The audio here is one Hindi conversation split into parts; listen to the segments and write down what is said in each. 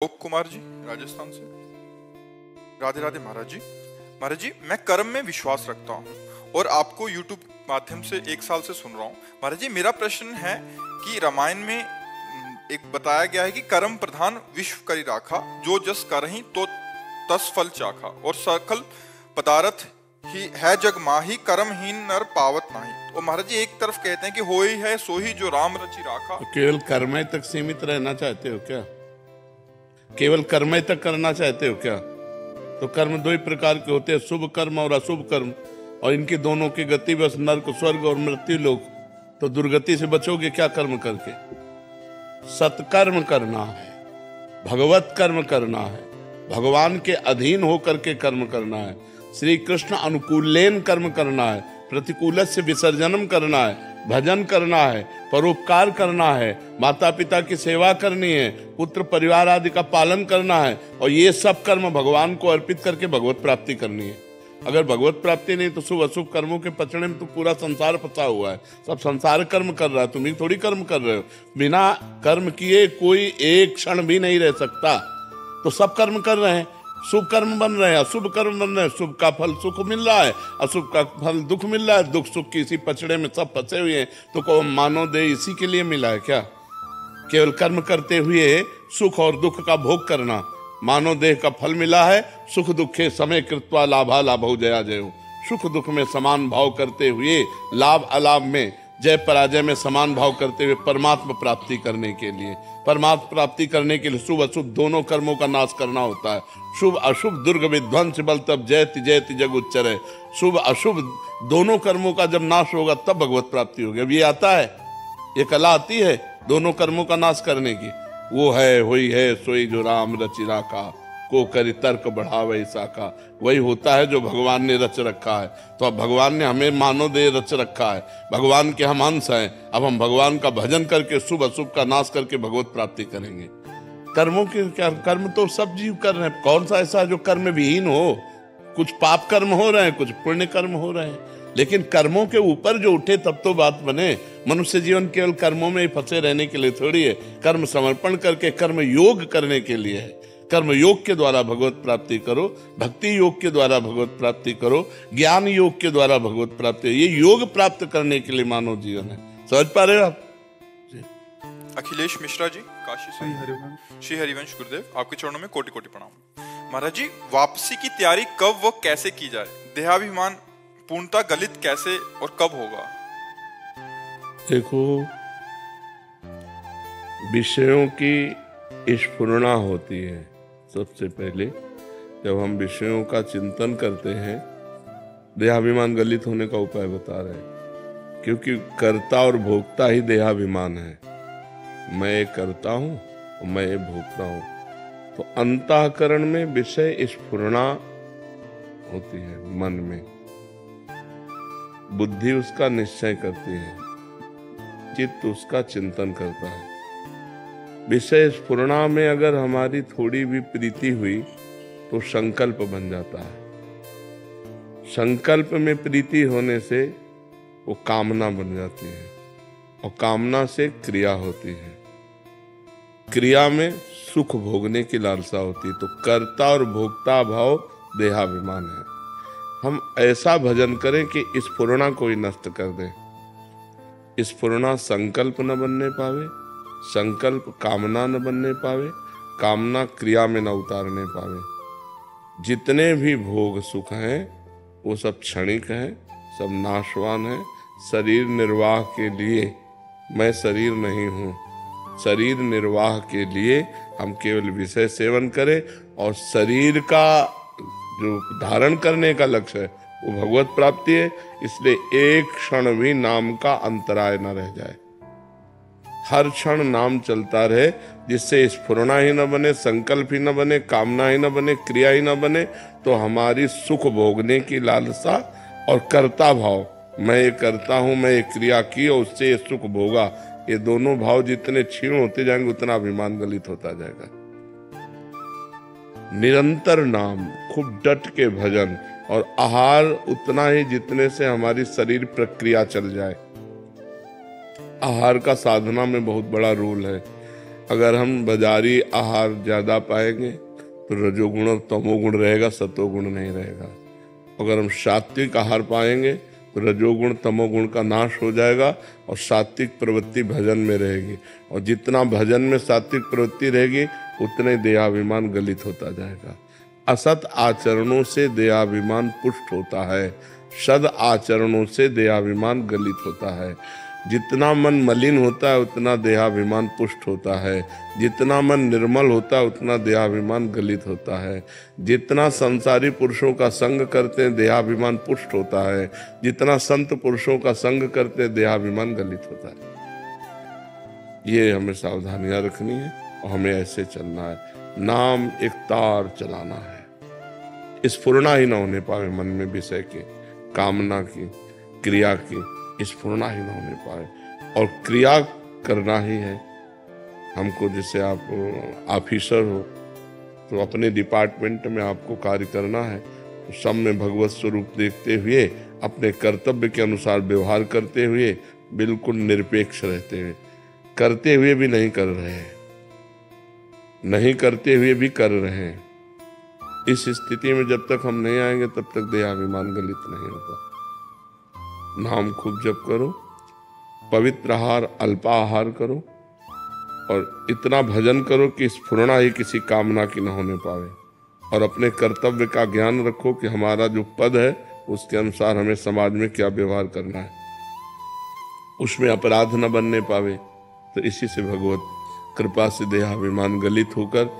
ओप कुमार जी, राजस्थान से। राधे राधे महाराज जी। महाराज जी, मैं कर्म में विश्वास रखता हूँ और आपको यूट्यूब माध्यम से 1 साल से सुन रहा हूँ। महाराज जी, मेरा प्रश्न है कि रामायण में एक बताया गया है कि कर्म प्रधान विश्व करी राखा, जो जस करहि तो तस फल चाखा, और सकल पदार्थ ही है जग माही, कर्महीन नर पावत नाही। तो महाराज जी, एक तरफ कहते हैं कि होई है सोही जो राम रचि राखा। तो केवल कर्म तक सीमित रहना चाहते हो क्या? केवल कर्म तक करना चाहते हो क्या? तो कर्म दो ही प्रकार के होते हैं, शुभ कर्म और अशुभ कर्म, और इनकी दोनों की गति बस नर्क, स्वर्ग और मृत्यु लोक। तो दुर्गति से बचोगे क्या कर्म करके? सत्कर्म करना है, भगवत कर्म करना है, भगवान के अधीन होकर के कर्म करना है, श्री कृष्ण अनुकूलेन कर्म करना है, प्रतिकूल से विसर्जनम करना है, भजन करना है, परोपकार करना है, माता पिता की सेवा करनी है, पुत्र परिवार आदि का पालन करना है, और ये सब कर्म भगवान को अर्पित करके भगवत प्राप्ति करनी है। अगर भगवत प्राप्ति नहीं तो शुभ अशुभ कर्मों के पचड़े में तो पूरा संसार फंसा हुआ है। सब संसार कर्म कर रहा है, तुम ही थोड़ी कर्म कर रहे हो। बिना कर्म किए कोई एक क्षण भी नहीं रह सकता। तो सब कर्म कर रहे हैं, शुभ कर्म बन रहे हैं, अशुभ कर्म बन रहे हैं। शुभ का फल सुख मिल रहा है, अशुभ का फल दुख मिल रहा है। दुख सुख की इसी पचड़े में सब फंसे हुए हैं। तो को मानो दे इसी के लिए मिला है क्या? केवल कर्म करते हुए सुख और दुख का भोग करना। मानो देह का फल मिला है, सुख दुखे समय कृत्वा लाभा लाभो जया जयो। सुख दुख में समान भाव करते हुए, लाभ अलाभ में, जय पराजय में समान भाव करते हुए परमात्मा प्राप्ति करने के लिए, परमात्मा प्राप्ति करने के लिए शुभ अशुभ दोनों कर्मों का नाश करना होता है। शुभ अशुभ दुर्ग विध्वंस बल तब जयति जयति जग उच्चरे। शुभ अशुभ दोनों कर्मों का जब नाश होगा तब भगवत प्राप्ति होगी। अब ये आता है, ये कला आती है दोनों कर्मों का नाश करने की। वो है हुई है सोई जो राम रचि राखा, को करी तर्क बढ़ावे साका। वही होता है जो भगवान ने रच रखा है। तो अब भगवान ने हमें मानव देह रच रखा है, भगवान के हम अंश हैं। अब हम भगवान का भजन करके शुभ अशुभ का नाश करके भगवत प्राप्ति करेंगे। कर्मों के क्या, कर्म तो सब जीव कर रहे हैं। कौन सा ऐसा जो कर्म विहीन हो? कुछ पाप कर्म हो रहे हैं, कुछ पुण्य कर्म हो रहे हैं, लेकिन कर्मों के ऊपर जो उठे तब तो बात बने। मनुष्य जीवन केवल कर्मों में ही फंसे रहने के लिए थोड़ी है। कर्म समर्पण करके कर्म योग करने के लिए है। कर्म योग के द्वारा भगवत प्राप्ति करो, भक्ति योग के द्वारा भगवत प्राप्ति करो, ज्ञान योग के द्वारा भगवत प्राप्ति। ये योग प्राप्त करने के लिए मानव जीवन है। समझ पा रहे हो आप? अखिलेश मिश्रा जी, काशी से। श्री हरिवंश गुरुदेव, आपके चरणों में कोटि कोटि प्रणाम। महाराज जी, वापसी की तैयारी कब व कैसे की जाए? देहाभिमान पूर्णता गलित कैसे और कब होगा? देखो, विषयों की स्फुरणा होती है सबसे पहले। जब हम विषयों का चिंतन करते हैं, देहाभिमान गलित होने का उपाय बता रहे हैं। क्योंकि कर्ता और भोक्ता ही देहाभिमान है। मैं करता हूं और मैं भोगता हूं। तो अंतःकरण में विषय स्फुरणा होती है, मन में बुद्धि उसका निश्चय करती है, चित्त उसका चिंतन करता है। विषय स्फुरणा में अगर हमारी थोड़ी भी प्रीति हुई तो संकल्प बन जाता है। संकल्प में प्रीति होने से वो कामना बन जाती है, और कामना से क्रिया होती है। क्रिया में सुख भोगने की लालसा होती है। तो कर्ता और भोक्ता भाव देहाभिमान है। हम ऐसा भजन करें कि स्फुरणा को ही नष्ट कर दें। स्फुरणा संकल्प न बनने पावे, संकल्प कामना न बनने पावे, कामना क्रिया में न उतारने पावे। जितने भी भोग सुख हैं वो सब क्षणिक हैं, सब नाशवान हैं। शरीर निर्वाह के लिए मैं शरीर नहीं हूँ। शरीर निर्वाह के लिए हम केवल विषय सेवन करें, और शरीर का जो धारण करने का लक्ष्य है वो भगवत प्राप्ति है। इसलिए एक क्षण भी नाम का अंतराय न रह जाए। हर क्षण नाम चलता रहे, जिससे स्फुरणा ही न बने, संकल्प ही न बने, कामना ही न बने, क्रिया ही न बने। तो हमारी सुख भोगने की लालसा और कर्ता भाव, मैं ये करता हूं, मैं ये क्रिया की और उससे ये सुख भोगा, ये दोनों भाव जितने क्षीण होते जाएंगे उतना अभिमान गलित होता जाएगा। निरंतर नाम, खूब डट के भजन, और आहार उतना ही जितने से हमारी शरीर प्रक्रिया चल जाए। आहार का साधना में बहुत बड़ा रोल है। अगर हम बाजारी आहार ज्यादा पाएंगे तो रजोगुण और तमोगुण रहेगा, सतोगुण नहीं रहेगा। अगर हम सात्विक आहार पाएंगे तो रजोगुण तमोगुण का नाश हो जाएगा और सात्विक प्रवृत्ति भजन में रहेगी। और जितना भजन में सात्विक प्रवृत्ति रहेगी उतने देहाभिमान गलित होता जाएगा। असत आचरणों से देहाभिमान पुष्ट होता है, सद आचरणों से देहाभिमान गलित होता है। जितना मन मलिन होता है उतना देहाभिमान पुष्ट होता है, जितना मन निर्मल होता है उतना देहाभिमान गलित होता है। जितना संसारी पुरुषों का संग करते हैं देहाभिमान पुष्ट होता है, जितना संत पुरुषों का संग करते हैं देहाभिमान गलित होता है। ये हमें सावधानियां रखनी है और हमें ऐसे चलना है। नाम एक तार चलाना है, स्फुरना ही ना होने पाए मन में विषय की, कामना की, क्रिया की स्फुरना ही ना होने पाए। और क्रिया करना ही है हमको। जैसे आप ऑफिसर हो तो अपने डिपार्टमेंट में आपको कार्य करना है, तो सब में भगवत स्वरूप देखते हुए अपने कर्तव्य के अनुसार व्यवहार करते हुए बिल्कुल निरपेक्ष रहते हुए, करते हुए भी नहीं कर रहे हैं, नहीं करते हुए भी कर रहे हैं। इस स्थिति में जब तक हम नहीं आएंगे तब तक देहाभिमान गलित नहीं होगा। नाम खूब जप करो, पवित्र आहार अल्पाहार करो और इतना भजन करो कि स्फुरना ही किसी कामना की न होने पावे। और अपने कर्तव्य का ज्ञान रखो कि हमारा जो पद है उसके अनुसार हमें समाज में क्या व्यवहार करना है, उसमें अपराध न बनने पावे। तो इसी से भगवत कृपा से देहाभिमान गलित होकर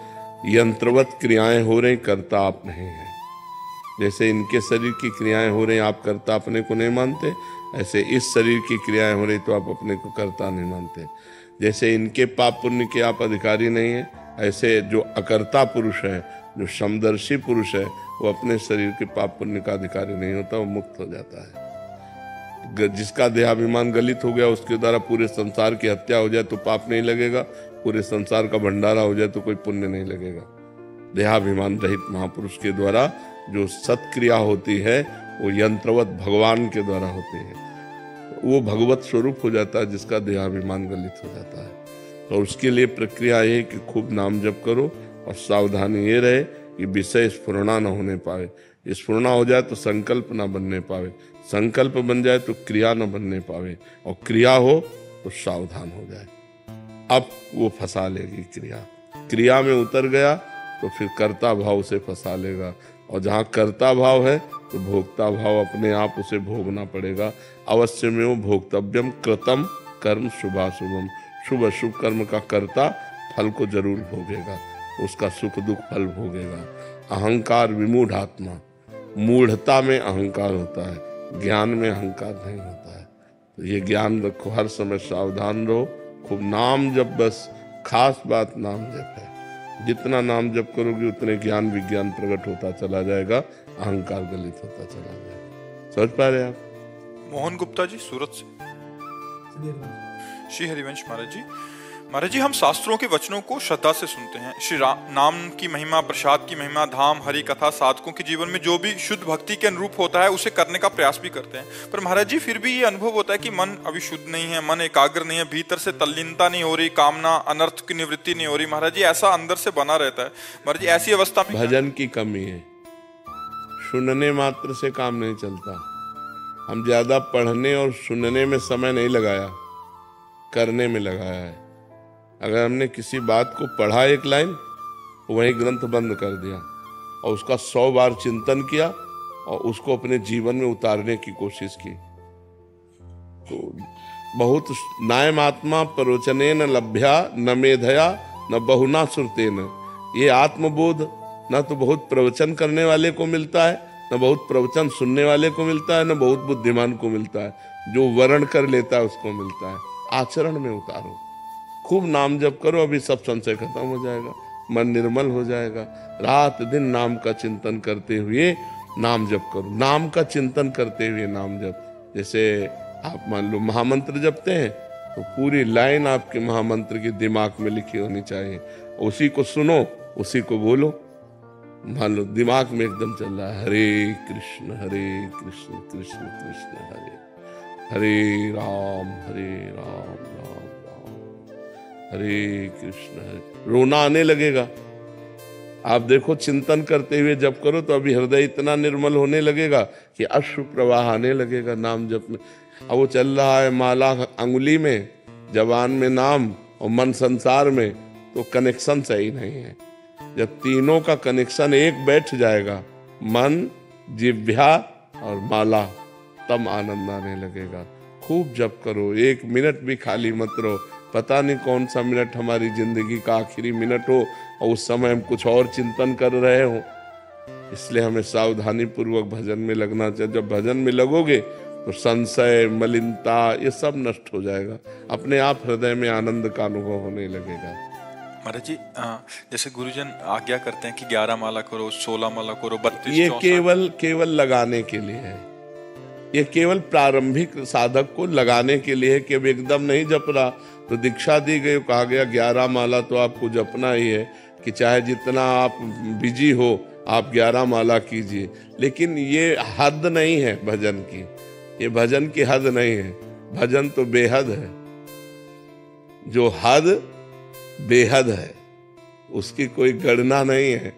यंत्रवत क्रियाएं हो रही, करता आप नहीं है। जैसे इनके शरीर की क्रियाएं हो रही आप करता अपने को नहीं मानते, ऐसे इस शरीर की क्रियाएं हो रही तो आप अपने को करता नहीं मानते। जैसे इनके पाप पुण्य के आप अधिकारी नहीं है, ऐसे जो अकर्ता पुरुष है, जो समदर्शी पुरुष है, वो अपने शरीर के पाप पुण्य का अधिकारी नहीं होता, वो मुक्त हो जाता है। जिसका देहाभिमान गलित हो गया उसके द्वारा पूरे संसार की हत्या हो जाए तो पाप नहीं लगेगा, पूरे संसार का भंडारा हो जाए तो कोई पुण्य नहीं लगेगा। देहाभिमान रहित महापुरुष के द्वारा जो सत्क्रिया होती है वो यंत्रवत भगवान के द्वारा होती है, वो भगवत स्वरूप हो जाता है जिसका देहाभिमान गलित हो जाता है। और उसके लिए प्रक्रिया ये कि खूब नाम जप करो और सावधानी ये रहे कि विषय स्फुरना न होने पाए। स्फुरना हो जाए तो संकल्प न बनने पावे, संकल्प बन जाए तो क्रिया न बनने पावे, और क्रिया हो तो सावधान हो जाए। अब वो फंसा लेगी क्रिया, क्रिया में उतर गया तो फिर कर्ता भाव से फंसा लेगा, और जहाँ कर्ता भाव है तो भोक्ता भाव अपने आप उसे भोगना पड़ेगा। अवश्य में वो भोक्तव्यम कृतम कर्म शुभाशुभम, शुभ अशुभ कर्म का कर्ता फल को जरूर भोगेगा, उसका सुख दुख फल भोगेगा। अहंकार विमूढ़ आत्मा, मूढ़ता में अहंकार होता है, ज्ञान में अहंकार नहीं होता है। तो ये ज्ञान रखो, हर समय सावधान रहो, खूब नाम जप, बस खास बात नाम जप है। जितना नाम जप करोगे उतने ज्ञान विज्ञान प्रकट होता चला जाएगा, अहंकार गलित होता चला जाएगा। समझ पा रहे आप? मोहन गुप्ता जी सूरत से। श्री हरिवंश महाराज जी हम शास्त्रों के वचनों को श्रद्धा से सुनते हैं। श्री नाम की महिमा, प्रसाद की महिमा, धाम, हरि कथा, साधकों के जीवन में जो भी शुद्ध भक्ति के अनुरूप होता है उसे करने का प्रयास भी करते हैं। पर महाराज जी फिर भी ये अनुभव होता है कि मन अभी शुद्ध नहीं है, मन एकाग्र नहीं है, भीतर से तल्लीनता नहीं हो रही, कामना अनर्थ की निवृत्ति नहीं हो रही। महाराज जी ऐसा अंदर से बना रहता है। महाराज जी ऐसी अवस्था में भजन की कमी है, सुनने मात्र से काम नहीं चलता। हम ज्यादा पढ़ने और सुनने में समय नहीं लगाया, करने में लगाया है। अगर हमने किसी बात को पढ़ा एक लाइन, वही ग्रंथ बंद कर दिया और उसका 100 बार चिंतन किया और उसको अपने जीवन में उतारने की कोशिश की, तो बहुत नायमात्मा प्रवचनेन लभ्या न मेधया न बहुना सुरतेन। ये आत्मबोध न तो बहुत प्रवचन करने वाले को मिलता है, न बहुत प्रवचन सुनने वाले को मिलता है, न बहुत बुद्धिमान को मिलता है। जो वर्ण कर लेता है उसको मिलता है। आचरण में उतारो, खूब नाम जप करो, अभी सब संशय खत्म हो जाएगा, मन निर्मल हो जाएगा। रात दिन नाम का चिंतन करते हुए नाम जप करो, नाम का चिंतन करते हुए नाम जप। जैसे आप मान लो महामंत्र जपते हैं तो पूरी लाइन आपके महामंत्र की दिमाग में लिखी होनी चाहिए, उसी को सुनो, उसी को बोलो। मान लो दिमाग में एकदम चल रहा है हरे कृष्ण कृष्ण कृष्ण हरे, हरे राम राम राम। हरे कृष्ण हरे, रोना आने लगेगा। आप देखो चिंतन करते हुए जप करो तो अभी हृदय इतना निर्मल होने लगेगा कि अश्रु प्रवाह आने लगेगा नाम जप में। अब वो चल रहा है माला अंगुली में, जबान में नाम और मन संसार में, तो कनेक्शन सही नहीं है। जब तीनों का कनेक्शन एक बैठ जाएगा, मन जिह्वा और माला, तब आनंद आने लगेगा। खूब जप करो, 1 मिनट भी खाली मत रहो। पता नहीं कौन सा मिनट हमारी जिंदगी का आखिरी मिनट हो और उस समय हम कुछ और चिंतन कर रहे हो। इसलिए हमें सावधानी पूर्वक भजन में लगना चाहिए। जब भजन में लगोगे तो संशय, मलिनता, ये सब नष्ट हो जाएगा। अपने आप हृदय में आनंद का अनुभव होने लगेगा। महाराज जी, जैसे गुरुजन आज्ञा करते हैं कि 11 माला करो, 16 माला करो, 32, ये 64, केवल लगाने के लिए है। ये केवल प्रारंभिक साधक को लगाने के लिए है कि अब एकदम नहीं जप रहा तो दीक्षा दी गई, कहा गया 11 माला तो आपको जपना ही है, कि चाहे जितना आप बिजी हो आप 11 माला कीजिए। लेकिन ये हद नहीं है भजन की, ये भजन की हद नहीं है। भजन तो बेहद है। जो हद बेहद है उसकी कोई गणना नहीं है।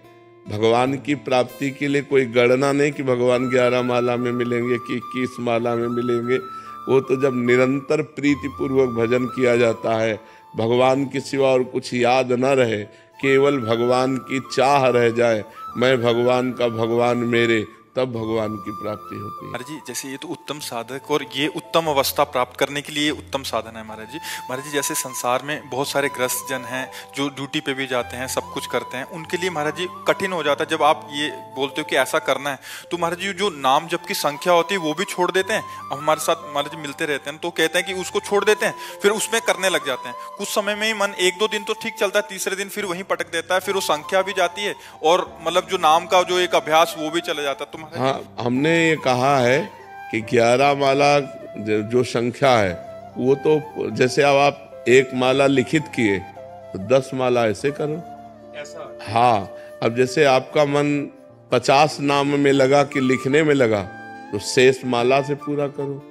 भगवान की प्राप्ति के लिए कोई गणना नहीं कि भगवान 11 माला में मिलेंगे कि 21 माला में मिलेंगे। वो तो जब निरंतर प्रीति पूर्वक भजन किया जाता है, भगवान के सिवा और कुछ याद न रहे, केवल भगवान की चाह रह जाए, मैं भगवान का, भगवान मेरे, तब भगवान की प्राप्ति होती है। महाराज जी, जैसे ये तो उत्तम साधक और ये उत्तम अवस्था प्राप्त करने के लिए उत्तम साधन है महाराज जी। महाराज जी, जैसे संसार में बहुत सारे ग्रस्त जन हैं जो ड्यूटी पे भी जाते हैं, सब कुछ करते हैं, उनके लिए महाराज जी कठिन हो जाता है जब आप ये बोलते हो कि ऐसा करना है। तो महाराज जी जो नाम जप की संख्या होती है वो भी छोड़ देते हैं। अब हमारे साथ महाराज जी मिलते रहते हैं तो कहते हैं कि उसको छोड़ देते हैं, फिर उसमें करने लग जाते हैं। कुछ समय में ही मन 1-2 दिन तो ठीक चलता है, तीसरे दिन फिर वहीं पटक देता है, फिर वो संख्या भी जाती है और मतलब जो नाम का जो एक अभ्यास वो भी चला जाता है। तो हाँ, हमने ये कहा है कि 11 माला जो संख्या है वो तो जैसे अब आप 1 माला लिखित किए तो 10 माला ऐसे करो ऐसा। हाँ, अब जैसे आपका मन 50 नाम में लगा कि लिखने में लगा तो शेष माला से पूरा करो।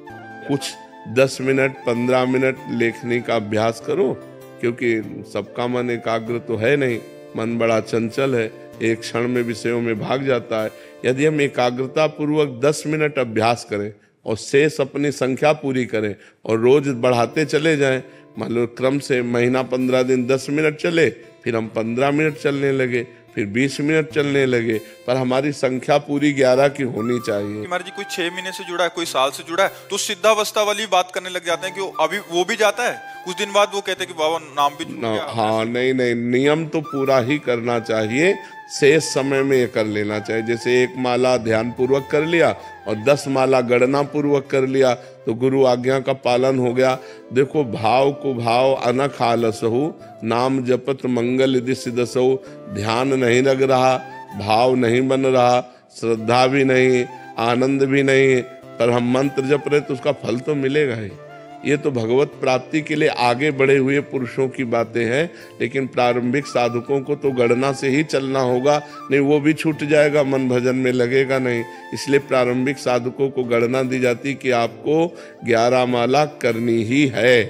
कुछ 10 मिनट 15 मिनट लेखनी का अभ्यास करो, क्योंकि सबका मन एकाग्र तो है नहीं, मन बड़ा चंचल है, एक क्षण में विषयों में भाग जाता है। यदि हम एकाग्रता पूर्वक 10 मिनट अभ्यास करें और शेष अपनी संख्या पूरी करें और रोज बढ़ाते चले जाएं, मान लो क्रम से महीना 15 दिन 10 मिनट चले, फिर हम 15 मिनट चलने लगे, फिर 20 मिनट चलने लगे, पर हमारी संख्या पूरी 11 की होनी चाहिए। महाराज जी, कोई 6 महीने से जुड़ा है, कोई साल से जुड़ा है, तो सिद्धावस्था वाली बात करने लग जाते हैं कि अभी वो भी जाता है, कुछ दिन बाद वो कहते हैं कि बाबा नाम भी छूट गया। हाँ, नहीं, नियम तो पूरा ही करना चाहिए, शेष समय में ये कर लेना चाहिए। जैसे 1 माला ध्यान पूर्वक कर लिया और 10 माला गणना पूर्वक कर लिया तो गुरु आज्ञा का पालन हो गया। देखो, भाव को भाव अनख आलसहु, नाम जपत मंगल दिस दसहु। ध्यान नहीं लग रहा, भाव नहीं बन रहा, श्रद्धा भी नहीं, आनंद भी नहीं, पर हम मंत्र जप रहे तो उसका फल तो मिलेगा ही। ये तो भगवत प्राप्ति के लिए आगे बढ़े हुए पुरुषों की बातें हैं, लेकिन प्रारंभिक साधकों को तो गणना से ही चलना होगा, नहीं वो भी छूट जाएगा, मन भजन में लगेगा नहीं। इसलिए प्रारंभिक साधकों को गणना दी जाती कि आपको 11 माला करनी ही है,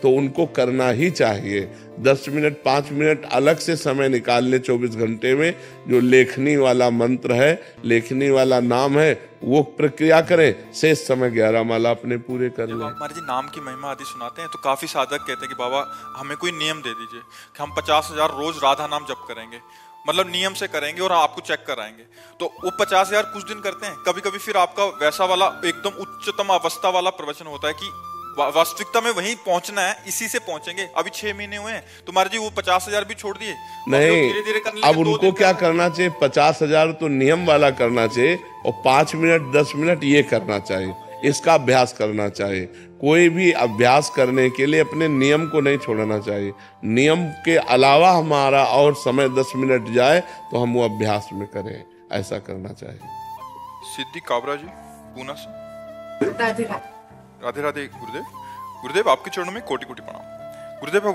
तो उनको करना ही चाहिए। 10 मिनट 5 मिनट अलग से समय निकालने 24 घंटे में, जो लेखनी वाला मंत्र है, लेखनी वाला नाम है, वो प्रक्रिया करें, शेष समय 11 माला अपने पूरे कर लें। महाराज जी नाम की महिमा आदि सुनाते हैं तो काफी साधक कहते हैं कि बाबा हमें कोई नियम दे दीजिए कि हम 50,000 रोज राधा नाम जप करेंगे, मतलब नियम से करेंगे और आपको चेक कराएंगे। तो वो 50,000 कुछ दिन करते हैं, कभी कभी फिर आपका वैसा वाला एकदम उच्चतम अवस्था वाला प्रवचन होता है कि वास्तविकता में वहीं पहुंचना है, इसी से पहुंचेंगे। अभी 6 महीने हुए हैं तो महाराज जी वो 50,000 भी छोड़ दिए नहीं, धीरे-धीरे करने अब उनको क्या करना चाहिए, 50,000 तो नियम वाला करना चाहिए और 5 मिनट 10 मिनट ये करना चाहिए, इसका अभ्यास करना चाहिए। कोई भी अभ्यास करने के लिए अपने नियम को नहीं छोड़ना चाहिए। नियम के अलावा हमारा और समय 10 मिनट जाए तो हम वो अभ्यास में करें, ऐसा करना चाहिए। सिद्धि काबरा जी पूना से, राधे राधे गुरुदेव। गुरुदेव आपके चरणों में कोटि कोटि प्रणाम। गुरुदेव,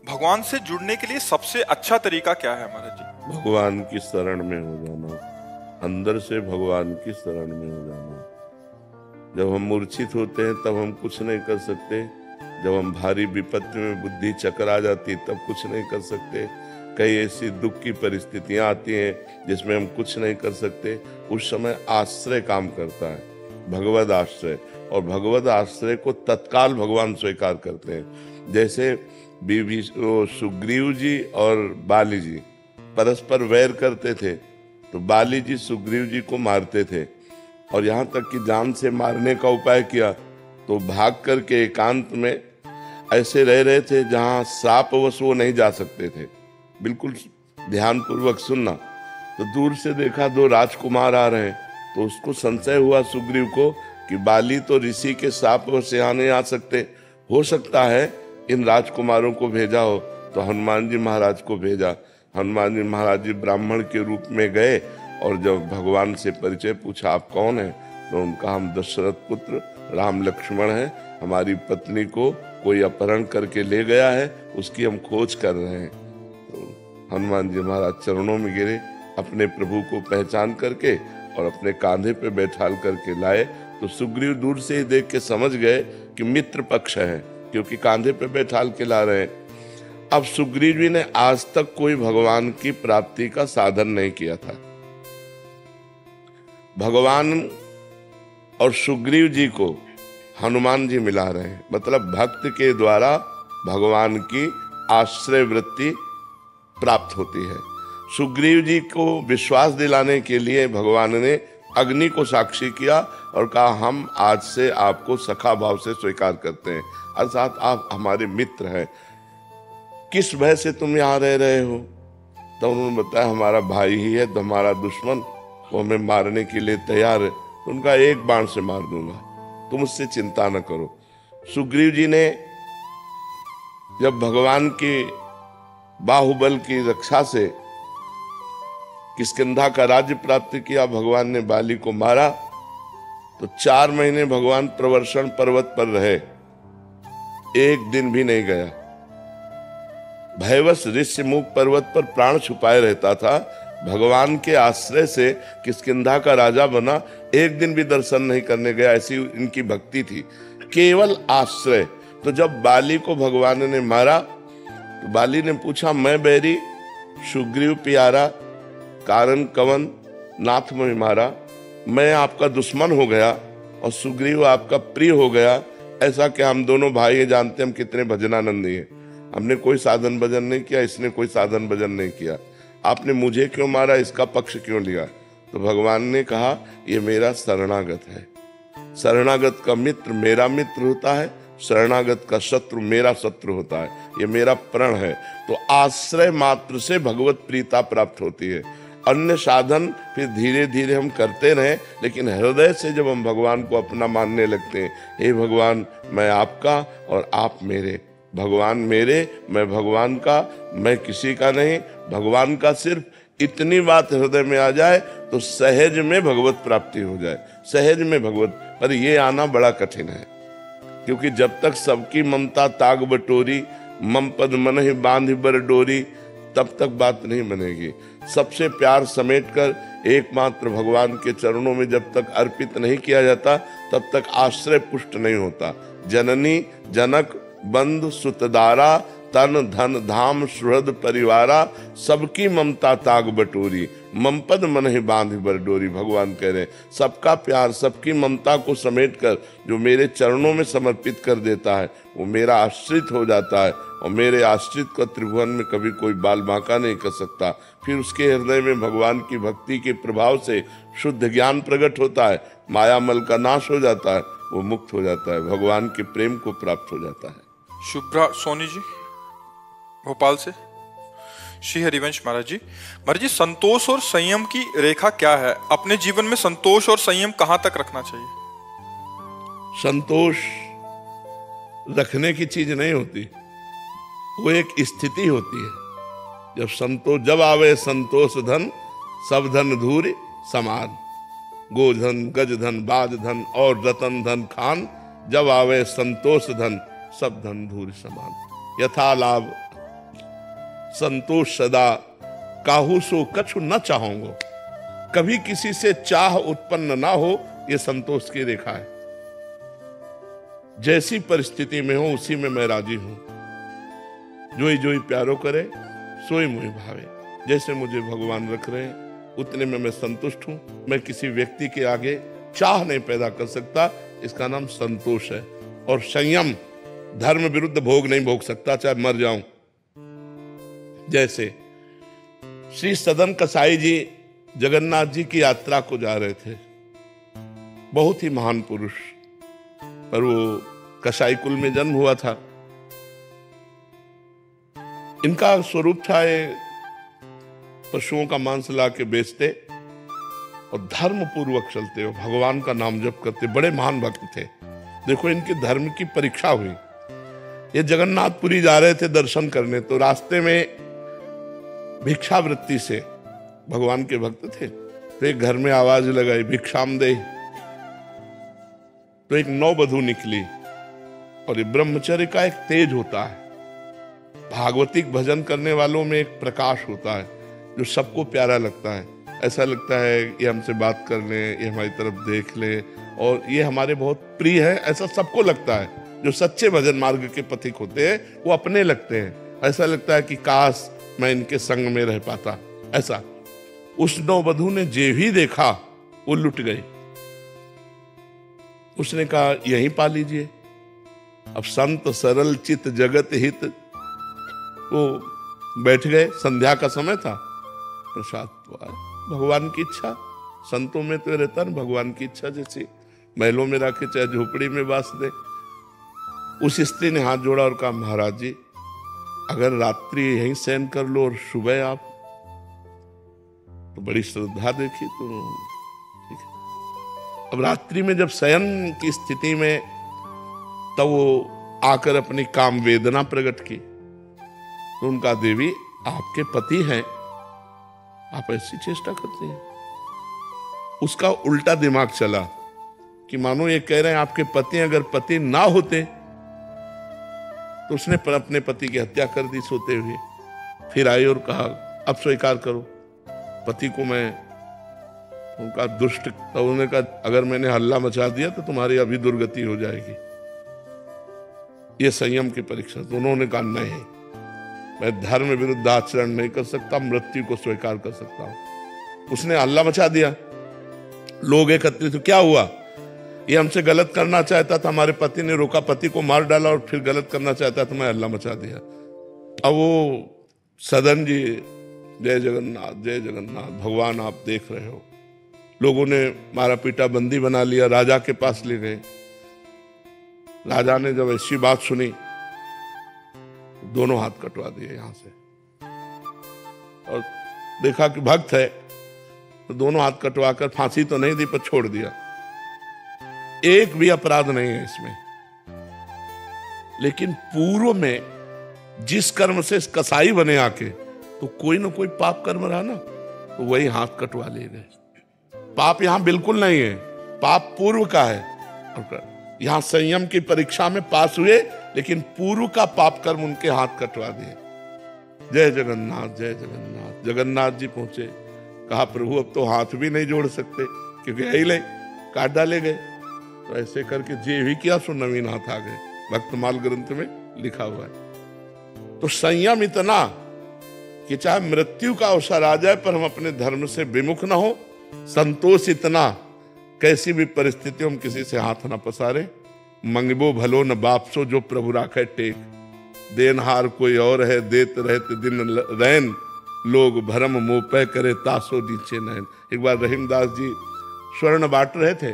भगवान से जुड़ने के लिए सबसे अच्छा तरीका क्या है महाराज जी? भगवान की शरण में हो जाना, अंदर से भगवान की शरण में हो जाना। जब हम मूर्छित होते हैं तब हम कुछ नहीं कर सकते, जब हम भारी विपत्ति में बुद्धि चकरा जाती तब कुछ नहीं कर सकते, कई ऐसी दुख की परिस्थितियां आती हैं जिसमें हम कुछ नहीं कर सकते, उस समय आश्रय काम करता है, भगवद आश्रय। और भगवद आश्रय को तत्काल भगवान स्वीकार करते हैं। जैसे सुग्रीव जी और बाली जी परस्पर वैर करते थे, तो बाली जी सुग्रीव जी को मारते थे और यहाँ तक कि जान से मारने का उपाय किया, तो भाग करके एकांत में ऐसे रह रहे थे जहाँ श्रापवश वो नहीं जा सकते थे। बिल्कुल ध्यानपूर्वक सुनना। तो दूर से देखा दो राजकुमार आ रहे हैं, तो उसको संशय हुआ सुग्रीव को कि बाली तो ऋषि के श्रापवश यहाँ नहीं आ सकते, हो सकता है इन राजकुमारों को भेजा हो। तो हनुमान जी महाराज को भेजा। हनुमान जी महाराज जी ब्राह्मण के रूप में गए और जब भगवान से परिचय पूछा, आप कौन हैं? तो उनका, हम दशरथ पुत्र राम लक्ष्मण हैं, हमारी पत्नी को कोई अपहरण करके ले गया है, उसकी हम खोज कर रहे हैं। तो हनुमान जी महाराज चरणों में गिरे, अपने प्रभु को पहचान करके और अपने कांधे पे बैठाल करके लाए। तो सुग्रीव दूर से ही देख के समझ गए कि मित्र पक्ष है, क्योंकि कांधे पे बैठाल के ला रहे हैं। अब सुग्रीव जी ने आज तक कोई भगवान की प्राप्ति का साधन नहीं किया था। भगवान और सुग्रीव जी को हनुमान जी मिला रहे हैं, मतलब भक्त के द्वारा भगवान की आश्रय वृत्ति प्राप्त होती है। सुग्रीव जी को विश्वास दिलाने के लिए भगवान ने अग्नि को साक्षी किया और कहा, हम आज से आपको सखा भाव से स्वीकार करते हैं, अर्थात आप हमारे मित्र हैं। किस भय से तुम यहाँ रह रहे हो? तो उन्होंने बताया, हमारा भाई ही है, तो हमारा दुश्मन वो हमें मारने के लिए तैयार है, तो उनका एक बाण से मार दूंगा, तुम उससे चिंता न करो। सुग्रीव जी ने जब भगवान की बाहुबल की रक्षा से किष्किंधा का राज्य प्राप्त किया, भगवान ने बाली को मारा, तो 4 महीने भगवान प्रवर्षण पर्वत पर रहे, एक दिन भी नहीं गया। भयवश ऋष्यमुख पर्वत पर प्राण छुपाए रहता था। भगवान के आश्रय से किष्किंधा का राजा बना, एक दिन भी दर्शन नहीं करने गया, ऐसी इनकी भक्ति थी, केवल आश्रय। तो जब बाली को भगवान ने मारा, तो बाली ने पूछा, मैं बैरी सुग्रीव प्यारा, कारण कवन नाथ में मारा, मैं आपका दुश्मन हो गया और सुग्रीव आपका प्रिय हो गया, ऐसा कि हम दोनों भाई जानते हम कितने भजनानंदी हैं, हमने कोई साधन भजन नहीं किया, इसने कोई साधन भजन नहीं किया, आपने मुझे क्यों मारा, इसका पक्ष क्यों लिया? तो भगवान ने कहा, ये मेरा शरणागत है, शरणागत का मित्र मेरा मित्र होता है, शरणागत का शत्रु मेरा शत्रु होता है, ये मेरा प्रण है। तो आश्रय मात्र से भगवत प्रीता प्राप्त होती है। अन्य साधन फिर धीरे धीरे हम करते रहे, लेकिन हृदय से जब हम भगवान को अपना मानने लगते हैं, हे भगवान मैं आपका और आप मेरे, भगवान मेरे मैं भगवान का, मैं किसी का नहीं, भगवान का, सिर्फ इतनी बात हृदय में आ जाए तो सहज में भगवत प्राप्ति हो जाए, सहज में भगवत। पर ये आना बड़ा कठिन है, क्योंकि जब तक सबकी ममता ताग बटोरी, मम पद मन ही बांध बर डोरी, तब तक बात नहीं बनेगी। सबसे प्यार समेटकर एकमात्र भगवान के चरणों में जब तक अर्पित नहीं किया जाता, तब तक आश्रय पुष्ट नहीं होता। जननी जनक बंधु सुतदारा, तन धन धाम सुहृद परिवारा, सबकी ममता ताग बटोरी, मम पद मन ही बांध बर डोरी। भगवान कह रहे, सबका प्यार सबकी ममता को समेटकर जो मेरे चरणों में समर्पित कर देता है, वो मेरा आश्रित हो जाता है, और मेरे आश्रित को त्रिभुवन में कभी कोई बाल बांका नहीं कर सकता। फिर उसके हृदय में भगवान की भक्ति के प्रभाव से शुद्ध ज्ञान प्रकट होता है, माया मल का नाश हो जाता है, वो मुक्त हो जाता है, भगवान के प्रेम को प्राप्त हो जाता है। शुभ्रा सोनी जी भोपाल से। श्री हरिवंश महाराज जी, संतोष और संयम की रेखा क्या है? अपने जीवन में संतोश और संयम कहां तक रखना चाहिए? संतोष रखने की चीज नहीं होती, वो एक स्थिति होती है। जब आवे संतोष धन, सब धन धूर समान, गोधन गजधन बाजधन और रतन धन खान, जब आवे संतोष धन, सब धन धूर समान। यथा लाभ संतोष सदा, काहू सो कछु न चाहूंगो, कभी किसी से चाह उत्पन्न ना हो, ये संतोष की रेखा है। जैसी परिस्थिति में हो उसी में मैं राजी हूं। जोई जोई प्यारो करे सोई मुझे भावे। जैसे मुझे भगवान रख रहे हैं उतने में मैं संतुष्ट हूं। मैं किसी व्यक्ति के आगे चाह नहीं पैदा कर सकता, इसका नाम संतोष है। और संयम, धर्म विरुद्ध भोग नहीं भोग सकता चाहे मर जाऊं। जैसे श्री सदन कसाई जी जगन्नाथ जी की यात्रा को जा रहे थे, बहुत ही महान पुरुष, पर वो कसाई कुल में जन्म हुआ था। इनका स्वरूप था पशुओं का मांस ला के बेचते और धर्म पूर्वक चलते हो, भगवान का नाम जप करते, बड़े महान भक्त थे। देखो इनके धर्म की परीक्षा हुई। ये जगन्नाथपुरी जा रहे थे दर्शन करने, तो रास्ते में भिक्षावृत्ति से, भगवान के भक्त थे, तो एक घर में आवाज लगाई भिक्षाम दे। तो एक नववधू निकली। और ये ब्रह्मचर्य का एक तेज होता है, भागवतिक भजन करने वालों में एक प्रकाश होता है जो सबको प्यारा लगता है। ऐसा लगता है ये हमसे बात कर ले, ये हमारी तरफ देख ले और ये हमारे बहुत प्रिय है, ऐसा सबको लगता है। जो सच्चे भजन मार्ग के पथिक होते हैं वो अपने लगते हैं। ऐसा लगता है कि काश मैं इनके संग में रह पाता। ऐसा उस नववधू ने जे भी देखा वो लुट गई। उसने कहा यहीं पा लीजिए। अब संत सरल चित जगत हित, वो बैठ गए। संध्या का समय था, प्रसाद तो आया। भगवान की इच्छा, संतों में तो रहता ना भगवान की इच्छा, जैसे महलों में रखे चाहे झोपड़ी में बास दे। उस स्त्री ने हाथ जोड़ा और कहा महाराज जी अगर रात्रि यहीं शयन कर लो और सुबह आप, तो बड़ी श्रद्धा देखी तो ठीक है। अब रात्रि में जब शयन की स्थिति में, तब वो आकर अपनी काम वेदना प्रकट की। तो उनका देवी आपके पति हैं, आप ऐसी चेष्टा करते हैं। उसका उल्टा दिमाग चला कि मानो ये कह रहे हैं आपके पति, अगर पति ना होते तो उसने अपने पति की हत्या कर दी सोते हुए। फिर आई और कहा अब स्वीकार करो पति को मैं, उनका दुष्ट, तो उन्होंने कहा अगर मैंने हल्ला मचा दिया तो तुम्हारी अभी दुर्गति हो जाएगी। ये संयम की परीक्षा। तो उन्होंने कहा नहीं, मैं धर्म विरुद्ध आचरण नहीं कर सकता, मृत्यु को स्वीकार कर सकता हूं। उसने हल्ला मचा दिया, लोग एकत्रित। तो क्या हुआ, ये हमसे गलत करना चाहता था, हमारे पति ने रोका, पति को मार डाला और फिर गलत करना चाहता था, मैं हल्ला मचा दिया। अब वो सदन जी जय जगन्नाथ जय जगन्नाथ, भगवान आप देख रहे हो। लोगों ने मारा पीटा बंदी बना लिया, राजा के पास ले गए। राजा ने जब ऐसी बात सुनी, दोनों हाथ कटवा दिए यहां से, और देखा कि भक्त है तो दोनों हाथ कटवाकर फांसी तो नहीं दी पर छोड़ दिया। एक भी अपराध नहीं है इसमें। लेकिन पूर्व में जिस कर्म से कसाई बने आके, तो कोई ना कोई पाप कर्म रहा ना, तो वही हाथ कटवा ले गए। पाप यहां बिल्कुल नहीं है, पाप पूर्व का है। और यहां संयम की परीक्षा में पास हुए, लेकिन पूर्व का पाप कर्म उनके हाथ कटवा दिए। जय जगन्नाथ जय जगन्नाथ। जगन्नाथ जी पहुंचे, कहा प्रभु अब तो हाथ भी नहीं जोड़ सकते क्योंकि यही ले काट डाले गए। तो ऐसे करके जे भी किया सो नवीन हाथ आ गए, भक्तमाल ग्रंथ में लिखा हुआ है। तो संयम इतना कि चाहे मृत्यु का अवसर आ जाए पर हम अपने धर्म से विमुख ना हो। संतोष इतना, कैसी भी परिस्थितियों में किसी से हाथ ना पसारे। मंगबो भलो न बापसो, जो प्रभु राखे टेक। देनहार कोई और है, देत रहते दिन रैन। लोग भरम मोपे करे, तासो नीचे नैन। एक बार रहीमदास जी स्वर्ण बांट रहे थे,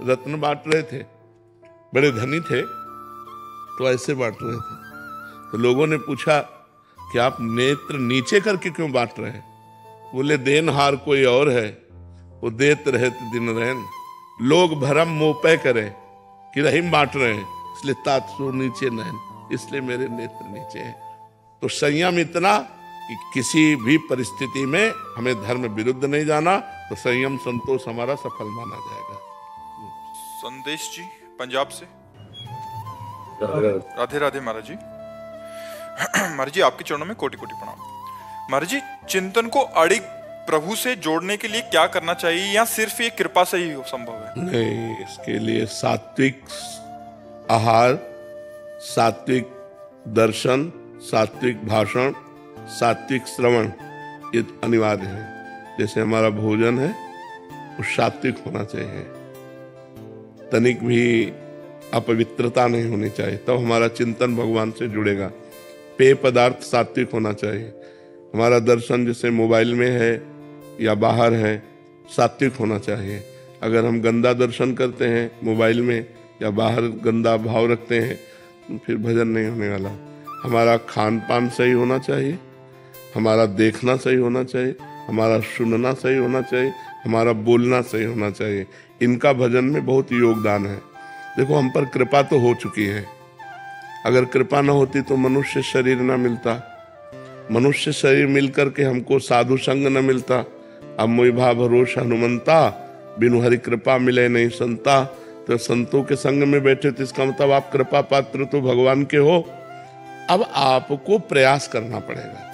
रत्न बांट रहे थे, बड़े धनी थे, तो ऐसे बांट रहे थे। तो लोगों ने पूछा कि आप नेत्र नीचे करके क्यों बांट रहे हैं? बोले देनहार कोई और है, वो देत रहते दिन रहन। लोग भरम मोपे करे कि रहीम बांट रहे हैं, इसलिए तासो नीचे नैन, इसलिए मेरे नेत्र नीचे हैं। तो संयम इतना कि किसी भी परिस्थिति में हमें धर्म विरुद्ध नहीं जाना, तो संयम संतोष हमारा सफल माना जाएगा। संदेश जी पंजाब से। राधे राधे महाराज जी। महाराज जी आपके चरणों में कोटि कोटि प्रणाम। महाराज जी चिंतन को अड़िग प्रभु से जोड़ने के लिए क्या करना चाहिए, या सिर्फ ये कृपा से ही संभव है? नहीं, इसके लिए सात्विक आहार, सात्विक दर्शन, सात्विक भाषण, सात्विक श्रवण, ये अनिवार्य है। जैसे हमारा भोजन है वो सात्विक होना चाहिए, तनिक भी अपवित्रता नहीं होनी चाहिए, तब हमारा चिंतन भगवान से जुड़ेगा। पेय पदार्थ सात्विक होना चाहिए। हमारा दर्शन जैसे मोबाइल में है या बाहर है, सात्विक होना चाहिए। अगर हम गंदा दर्शन करते हैं मोबाइल में या बाहर गंदा भाव रखते हैं तो फिर भजन नहीं होने वाला। हमारा खान पान सही होना चाहिए, हमारा देखना सही होना चाहिए, हमारा सुनना सही होना चाहिए, हमारा बोलना सही होना चाहिए। इनका भजन में बहुत योगदान है। देखो, हम पर कृपा तो हो चुकी है, अगर कृपा न होती तो मनुष्य शरीर न मिलता, मनुष्य शरीर मिलकर के हमको साधु संग न मिलता। अब मोहि भाव भरोस हनुमंता, बिनु हरि कृपा मिले नहीं संता। तो संतों के संग में बैठे तो इसका मतलब आप कृपा पात्र तो भगवान के हो। अब आपको प्रयास करना पड़ेगा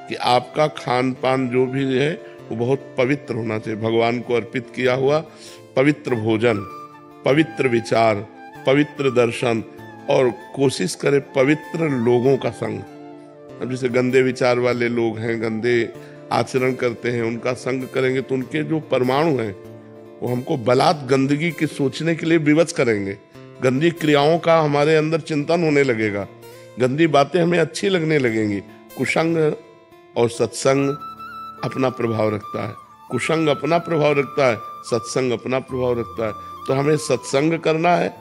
कि आपका खान पान जो भी है वो बहुत पवित्र होना चाहिए, भगवान को अर्पित किया हुआ पवित्र भोजन, पवित्र विचार, पवित्र दर्शन, और कोशिश करें पवित्र लोगों का संग। अब जैसे गंदे विचार वाले लोग हैं, गंदे आचरण करते हैं, उनका संग करेंगे तो उनके जो परमाणु हैं वो हमको बलात् गंदगी की सोचने के लिए विवश करेंगे। गंदी क्रियाओं का हमारे अंदर चिंतन होने लगेगा, गंदी बातें हमें अच्छी लगने लगेंगी। कुसंग और सत्संग अपना प्रभाव रखता है, कुसंग अपना प्रभाव रखता है, सत्संग अपना प्रभाव रखता है। तो हमें सत्संग करना है,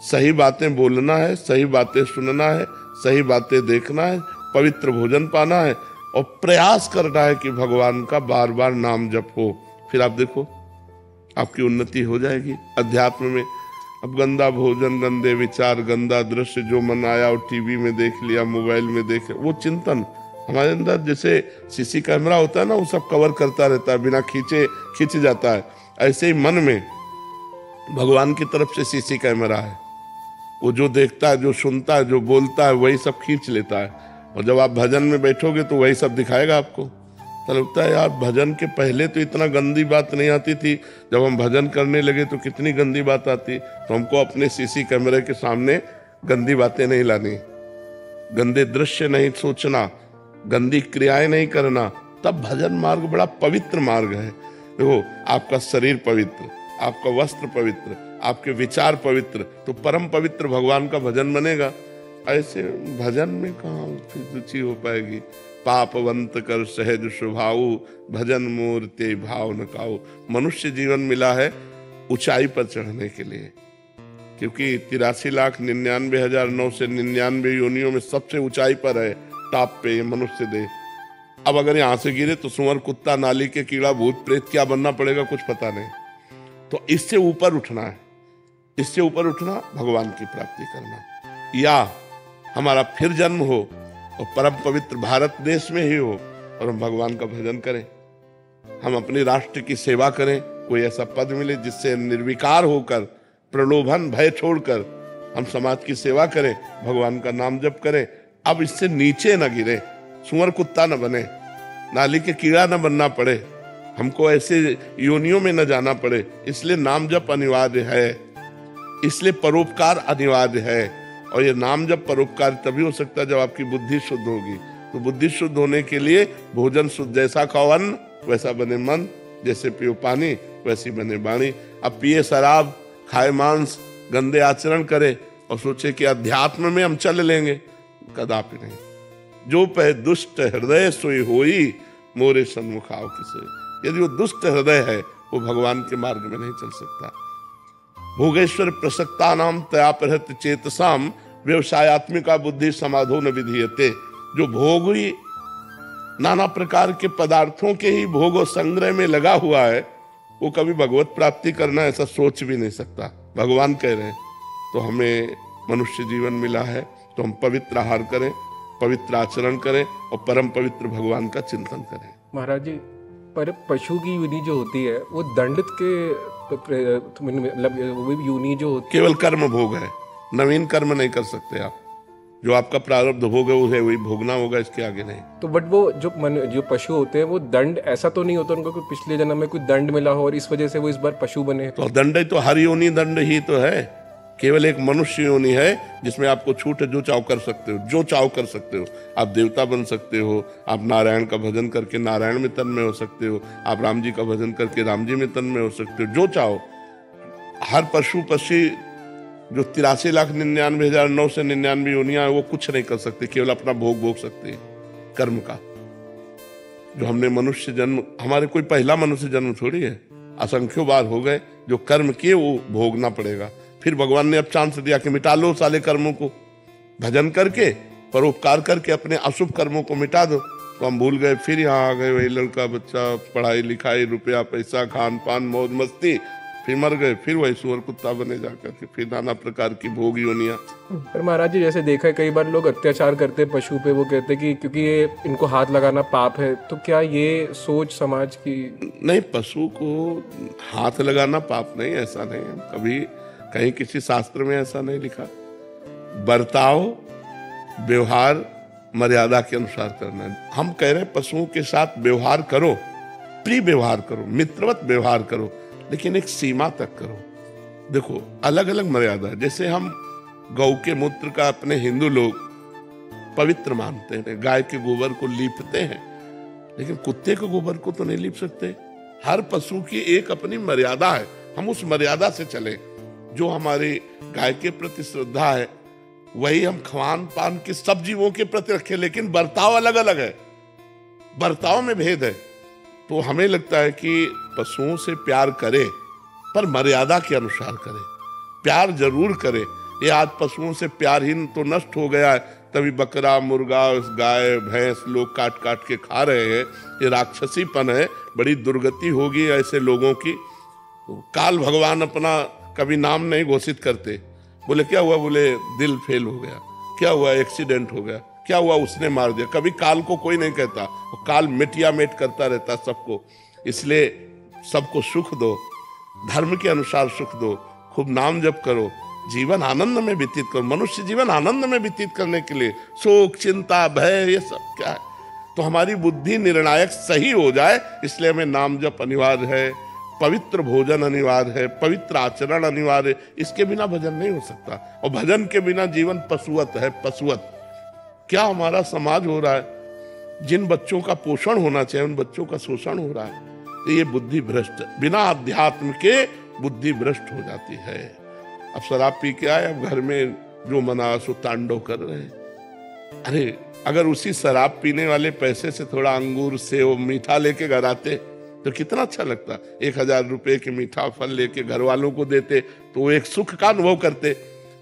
सही बातें बोलना है, सही बातें सुनना है, सही बातें देखना है, पवित्र भोजन पाना है और प्रयास करना है कि भगवान का बार बार नाम जप हो। फिर आप देखो आपकी उन्नति हो जाएगी अध्यात्म में। अब गंदा भोजन, गंदे विचार, गंदा दृश्य जो मन आया और टीवी में देख लिया, मोबाइल में देख, वो चिंतन हमारे अंदर जैसे सीसी कैमरा होता है ना, वो सब कवर करता रहता है, बिना खींचे खींच जाता है। ऐसे ही मन में भगवान की तरफ से सीसी कैमरा है, वो जो देखता है, जो सुनता है, जो बोलता है, वही सब खींच लेता है। और जब आप भजन में बैठोगे तो वही सब दिखाएगा आपको। तो लगता है यार, भजन के पहले तो इतना गंदी बात नहीं आती थी, जब हम भजन करने लगे तो कितनी गंदी बात आती। तो हमको अपने सीसी कैमरे के सामने गंदी बातें नहीं लानी, गंदे दृश्य नहीं सोचना, गंदी क्रियाएं नहीं करना, तब भजन मार्ग बड़ा पवित्र मार्ग है। देखो, आपका शरीर पवित्र, आपका वस्त्र पवित्र, आपके विचार पवित्र, तो परम पवित्र भगवान का भजन बनेगा। ऐसे भजन में कहाँ रुचि हो पाएगी। पापवंत कर सहज स्वभाव, भजन मोर ते भाव न काऊ। मनुष्य जीवन मिला है ऊंचाई पर चढ़ने के लिए, क्योंकि 83,99,999 योनियों में सबसे ऊंचाई पर है, टॉप पे ये मनुष्य देह। अब अगर यहाँ से गिरे तो सुअर, कुत्ता, नाली के कीड़ा, भूत प्रेत क्या बनना पड़ेगा कुछ पता नहीं। तो इससे ऊपर उठना है, इससे ऊपर उठना भगवान की प्राप्ति करना, या हमारा फिर जन्म हो और परम पवित्र भारत देश में ही हो और हम भगवान का भजन करें, हम अपने राष्ट्र की सेवा करें, कोई ऐसा पद मिले जिससे निर्विकार होकर, प्रलोभन भय छोड़कर हम समाज की सेवा करें, भगवान का नाम जप करें। अब इससे नीचे न गिरे, सुअर कुत्ता न बने, नाली के कीड़ा न बनना पड़े, हमको ऐसे योनियों में न जाना पड़े। इसलिए नाम जप अनिवार्य है, इसलिए परोपकार अनिवार्य है। और ये नाम जप परोपकार तभी हो सकता है जब आपकी बुद्धि शुद्ध होगी। तो बुद्धि शुद्ध होने के लिए भोजन शुद्ध, जैसा खाओ अन्न वैसा बने मन, जैसे पियो पानी वैसी बने वाणी। अब पिए शराब, खाए मांस, गंदे आचरण करे और सोचे कि अध्यात्म में हम चल लेंगे, कदापि नहीं। जो पै दुष्ट हृदय सोई होई, मोरे सन्मुख आओ किसे। यदि वो दुष्ट हृदय है वो भगवान के मार्ग में नहीं चल सकता। भोगेश्वर प्रसक्ता नाम तया प्रहत चेतसाम, व्यवसायत्मिका बुद्धि समाधो न विधीयते। जो भोग ही नाना प्रकार के पदार्थों के ही भोग और संग्रह में लगा हुआ है, वो कभी भगवत प्राप्ति करना ऐसा सोच भी नहीं सकता। भगवान कह रहे हैं तो हमें मनुष्य जीवन मिला है तो हम पवित्र आहार करें, पवित्र आचरण करें और परम पवित्र भगवान का चिंतन करें। महाराज जी, पर पशु की योनि जो होती है वो दंडित के मतलब वो योनि जो होती केवल कर्म भोग है, नवीन कर्म नहीं कर सकते आप। जो आपका प्रारब्ध भोग है उसे वही भोगना होगा, इसके आगे नहीं। तो बट वो जो पशु होते हैं वो दंड, ऐसा तो नहीं होता उनको कोई पिछले जन्म में कोई दंड मिला हो और इस वजह से वो इस बार पशु बने? तो दंड तो हर योनि दंड ही तो है। केवल एक मनुष्य योनि है जिसमें आपको छूट है, जो चाहो कर सकते हो, जो चाहो कर सकते हो। आप देवता बन सकते हो, आप नारायण का भजन करके नारायण में तन्मय हो सकते हो, आप राम जी का भजन करके राम जी में तन्मय हो सकते हो, जो चाहो। हर पशु पक्षी जो 83,99,999 योनियां वो कुछ नहीं कर सकते, केवल अपना भोग भोग सकते हैं कर्म का। जो हमने मनुष्य जन्म, हमारे कोई पहला मनुष्य जन्म थोड़ी है, असंख्यों बार हो गए। जो कर्म किए वो भोगना पड़ेगा। फिर भगवान ने अब चांस दिया कि मिटा लो साले कर्मों को, भजन करके परोपकार करके अपने अशुभ कर्मों को मिटा दो। तो हम भूल गए, फिर यहाँ आ गए वही लड़का बच्चा, पढ़ाई लिखाई, रुपया पैसा, खान पान, मौज मस्ती, फिर मर गए, फिर वही सुअर कुत्ता बने जाकर के, फिर नाना प्रकार की भोग योनियां। पर महाराज जी जैसे देखा है कई बार लोग अत्याचार करते हैं पशु पे, वो कहते हैं कि क्योंकि ये इनको हाथ लगाना पाप है, तो क्या ये सोच समाज की? नहीं, पशु को हाथ लगाना पाप नहीं, ऐसा नहीं है, कभी कहीं किसी शास्त्र में ऐसा नहीं लिखा। बर्ताव व्यवहार मर्यादा के अनुसार करना है। हम कह रहे हैं पशुओं के साथ व्यवहार करो, प्रिय व्यवहार करो, मित्रवत व्यवहार करो, लेकिन एक सीमा तक करो। देखो अलग अलग मर्यादा है। जैसे हम गौ के मूत्र का अपने हिंदू लोग पवित्र मानते हैं, गाय के गोबर को लीपते हैं, लेकिन कुत्ते के गोबर को तो नहीं लीप सकते। हर पशु की एक अपनी मर्यादा है, हम उस मर्यादा से चले। जो हमारी गाय के प्रति श्रद्धा है वही हम खान पान के सब जीवों के प्रति रखें, लेकिन बर्ताव अलग अलग है, बर्ताव में भेद है। तो हमें लगता है कि पशुओं से प्यार करे पर मर्यादा के अनुसार करे, प्यार जरूर करे। ये आज पशुओं से प्यारहीन तो नष्ट हो गया है, तभी बकरा मुर्गा गाय भैंस लोग काट काट के खा रहे हैं। ये राक्षसीपन है, बड़ी दुर्गति होगी ऐसे लोगों की। काल भगवान अपना कभी नाम नहीं घोषित करते। बोले क्या हुआ, बोले दिल फेल हो गया, क्या हुआ एक्सीडेंट हो गया, क्या हुआ उसने मार दिया। कभी काल को कोई नहीं कहता, काल मिटिया मेट करता रहता सबको। इसलिए सबको सुख दो, धर्म के अनुसार सुख दो, खूब नाम जप करो, जीवन आनंद में व्यतीत करो। मनुष्य जीवन आनंद में व्यतीत करने के लिए शोक चिंता भय ये सब क्या है। तो हमारी बुद्धि निर्णायक सही हो जाए, इसलिए हमें नाम जप अनिवार्य है, पवित्र भोजन अनिवार्य है, पवित्र आचरण अनिवार्य है। इसके बिना भजन नहीं हो सकता, और भजन के बिना जीवन पशुवत है, पशुवत। क्या हमारा समाज हो रहा है, जिन बच्चों का पोषण होना चाहिए उन बच्चों का शोषण हो रहा है। ये बुद्धि भ्रष्ट, बिना अध्यात्म के बुद्धि भ्रष्ट हो जाती है। अब शराब पी के आए, अब घर में जो मना सो तांडव कर रहे हैं। अरे अगर उसी शराब पीने वाले पैसे से थोड़ा अंगूर सेव मीठा लेके घर आते तो कितना अच्छा लगता। 1,000 रुपए के मीठा फल लेके घर वालों को देते तो वो एक सुख का अनुभव करते।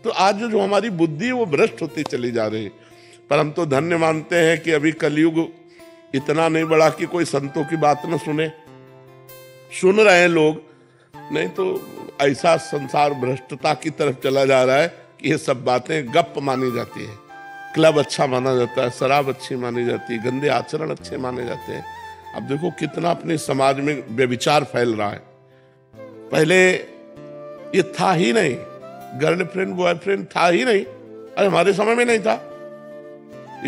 तो आज जो हमारी बुद्धि वो भ्रष्ट होती चली जा रही है। पर हम तो धन्य मानते हैं कि अभी कलयुग इतना नहीं बढ़ा कि कोई संतों की बात न सुने। सुन रहे हैं लोग, नहीं तो ऐसा संसार भ्रष्टता की तरफ चला जा रहा है कि ये सब बातें गप मानी जाती है। क्लब अच्छा माना जाता है, शराब अच्छी मानी जाती है, गंदे आचरण अच्छे माने जाते हैं। अब देखो कितना अपने समाज में व्यभिचार फैल रहा है। पहले ये था ही नहीं, गर्लफ्रेंड बॉयफ्रेंड था ही नहीं। अरे हमारे समय में नहीं था।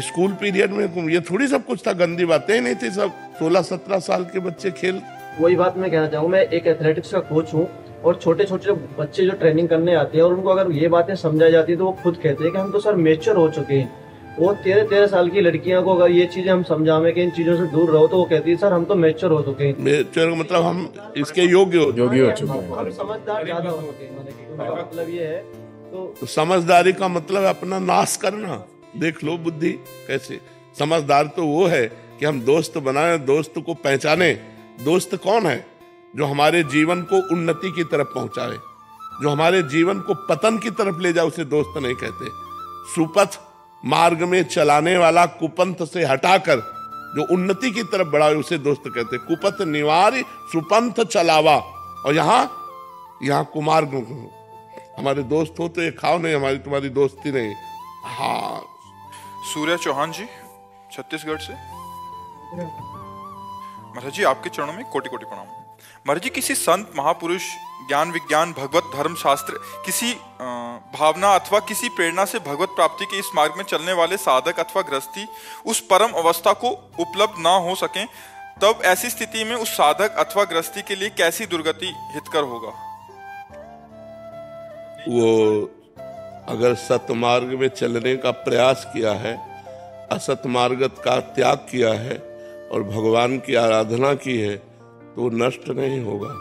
स्कूल पीरियड में ये थोड़ी सब कुछ था, गंदी बातें ही नहीं थी। सब 16-17 साल के बच्चे खेल। वही बात मैं कहना चाहूँ, मैं एक एथलेटिक्स का कोच हूँ और छोटे छोटे बच्चे जो ट्रेनिंग करने आते हैं और उनको अगर ये बातें समझाई जाती है तो वो खुद कहते हैं कि हम तो सर मैच्योर हो चुके हैं। वो 13-13 साल की लड़कियों को अगर ये चीजें हम समझावें कि इन चीजों से दूर रहो तो वो कहती है सर हम तो मैच्योर हो चुके हैं। मैच्योर मतलब हम इसके योग्य हो चुके हैं, हम समझदार ज्यादा हो चुके हैं। मतलब ये है तो समझदारी का मतलब अपना नाश करना। देख लो बुद्धि कैसे। समझदार तो वो है कि हम दोस्त बनाए, दोस्त को पहचाने। दोस्त कौन है? जो हमारे जीवन को उन्नति की तरफ पहुंचाए, जो हमारे जीवन को पतन की तरफ ले जाए, उसे दोस्त नहीं कहते। सुपथ मार्ग में चलाने वाला कुपंथ से हटाकर जो उन्नति की तरफ बढ़ाए उसे दोस्त कहते। कुपथ निवारी सुपंथ चलावा। और यहाँ कुमार्ग हमारे दोस्त हो तो ये खाओ नहीं, हमारी तुम्हारी दोस्ती नहीं। हाँ, सूर्य चौहान जी छत्तीसगढ़ से। महाराज जी आपके चरणों में कोटि कोटि प्रणाम। महाराज जी किसी संत महापुरुष, ज्ञान विज्ञान भगवत धर्म शास्त्र, किसी भावना अथवा किसी प्रेरणा से भगवत प्राप्ति के इस मार्ग में चलने वाले साधक अथवा गृहस्थी उस परम अवस्था को उपलब्ध ना हो सके, तब ऐसी स्थिति में उस साधक अथवा गृहस्थी के लिए कैसी दुर्गति हितकर होगा? वो अगर सतमार्ग में चलने का प्रयास किया है, असत मार्ग का त्याग किया है और भगवान की आराधना की है, तो वो नष्ट नहीं होगा।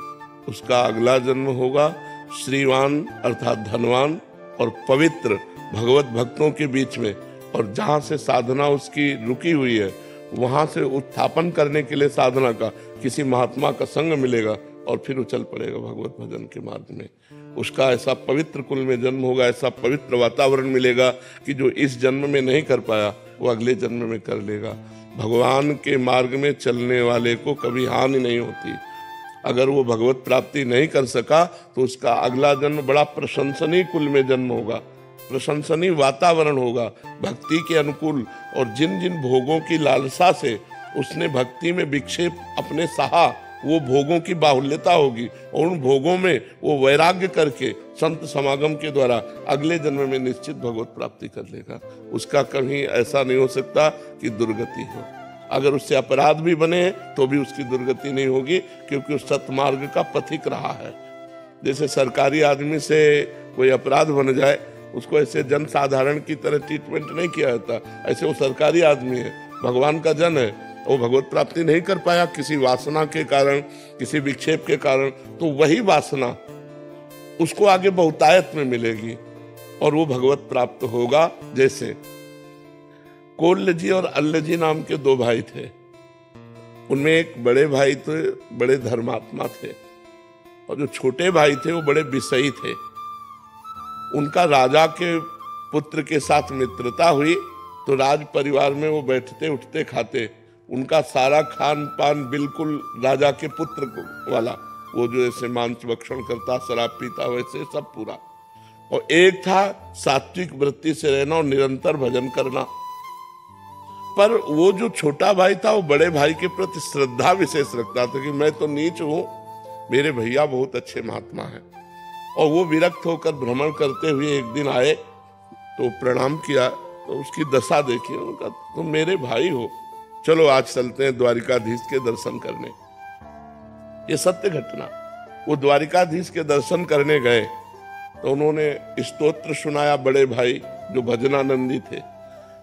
उसका अगला जन्म होगा श्रीवान अर्थात धनवान और पवित्र भगवत भक्तों के बीच में, और जहाँ से साधना उसकी रुकी हुई है वहाँ से उत्थापन करने के लिए साधना का किसी महात्मा का संग मिलेगा और फिर उछल पड़ेगा भगवत भजन के मार्ग में। उसका ऐसा पवित्र कुल में जन्म होगा, ऐसा पवित्र वातावरण मिलेगा कि जो इस जन्म में नहीं कर पाया वो अगले जन्म में कर लेगा। भगवान के मार्ग में चलने वाले को कभी हानि नहीं होती। अगर वो भगवत प्राप्ति नहीं कर सका तो उसका अगला जन्म बड़ा प्रशंसनीय कुल में जन्म होगा, प्रशंसनीय वातावरण होगा भक्ति के अनुकूल। और जिन जिन भोगों की लालसा से उसने भक्ति में विक्षेप अपने सहा, वो भोगों की बाहुल्यता होगी और उन भोगों में वो वैराग्य करके संत समागम के द्वारा अगले जन्म में निश्चित भगवत प्राप्ति कर लेगा। उसका कहीं ऐसा नहीं हो सकता कि दुर्गति हो। अगर उससे अपराध भी बने तो भी उसकी दुर्गति नहीं होगी, क्योंकि उस सतमार्ग का पथिक रहा है। जैसे सरकारी आदमी से कोई अपराध बन जाए, उसको ऐसे जन साधारण की तरह ट्रीटमेंट नहीं किया जाता। ऐसे वो सरकारी आदमी है, भगवान का जन है, वो भगवत प्राप्ति नहीं कर पाया किसी वासना के कारण, किसी विक्षेप के कारण, तो वही वासना उसको आगे बहुतायत में मिलेगी और वो भगवत प्राप्त होगा। जैसे कोल्य जी और अल्ल जी नाम के दो भाई थे। उनमें एक बड़े भाई थे, बड़े धर्मात्मा थे, और जो छोटे भाई थे वो बड़े विषयी थे। उनका राजा के पुत्र के साथ मित्रता हुई तो राज परिवार में वो बैठते उठते खाते, उनका सारा खान पान बिल्कुल राजा के पुत्र वाला, वो जो ऐसे मांस भक्षण करता, शराब पीता, वैसे सब पूरा। और एक था सात्विक वृत्ति से रहना और निरंतर भजन करना। पर वो जो छोटा भाई था वो बड़े भाई के प्रति श्रद्धा विशेष रखता था कि मैं तो नीच हूं, मेरे भैया बहुत अच्छे महात्मा हैं। और वो विरक्त होकर भ्रमण करते हुए एक दिन आए तो प्रणाम किया, तो उसकी दशा देखी, उनका तुम मेरे भाई हो, चलो आज चलते हैं द्वारिकाधीश के दर्शन करने। ये सत्य घटना। वो द्वारिकाधीश के दर्शन करने गए तो उन्होंने स्तोत्र सुनाया। बड़े भाई जो भजनानंदी थे,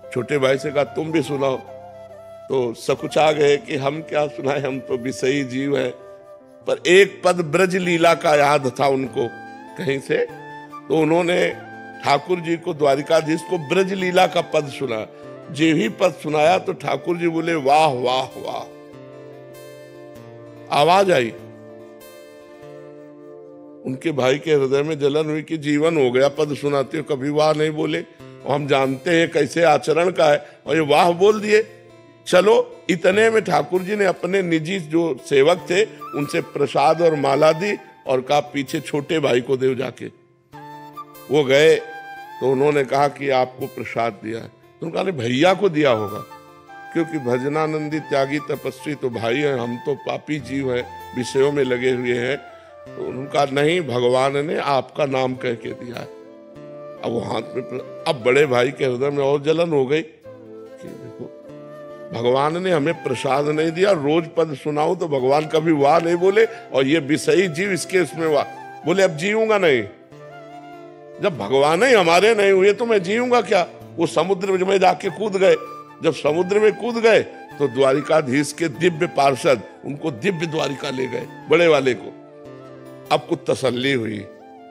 छोटे भाई से कहा तुम भी सुनाओ। तो सकुचा गए कि हम क्या सुनाए, हम तो विषयी जीव हैं। पर एक पद ब्रज लीला का याद था उनको कहीं से, तो उन्होंने ठाकुर जी को, द्वारिकाधीश को ब्रज लीला का पद सुना। जो ही पद सुनाया तो ठाकुर जी बोले वाह वाह वाह, आवाज आई। उनके भाई के हृदय में जलन हुई कि जीवन हो गया, पद सुनाते हो कभी वाह नहीं बोले, और हम जानते हैं कैसे आचरण का है, और ये वाह बोल दिए। चलो, इतने में ठाकुर जी ने अपने निजी जो सेवक थे उनसे प्रसाद और माला दी और कहा पीछे छोटे भाई को दे जाके। वो गए तो उन्होंने कहा कि आपको प्रसाद दिया है। तो उन्होंने कहा भैया को दिया होगा, क्योंकि भजनानंदी त्यागी तपस्वी तो भाई हैं, हम तो पापी जीव हैं, विषयों में लगे हुए हैं। तो उनका नहीं, भगवान ने आपका नाम कह के दिया है। अब वो हाथ में, अब बड़े भाई के हृदय में और जलन हो गई कि देखो भगवान ने हमें प्रसाद नहीं दिया, रोज पद सुनाऊं तो भगवान कभी वाह नहीं बोले, और ये विषयी जीव इसके इसमें वाह बोले। अब जीऊंगा नहीं, जब भगवान ही हमारे नहीं हुए तो मैं जीऊंगा क्या। वो समुद्र में जाके कूद गए। जब समुद्र में कूद गए तो द्वारिकाधीश के दिव्य पार्षद उनको दिव्य द्वारिका ले गए, बड़े वाले को। अब कुछ तसल्ली हुई।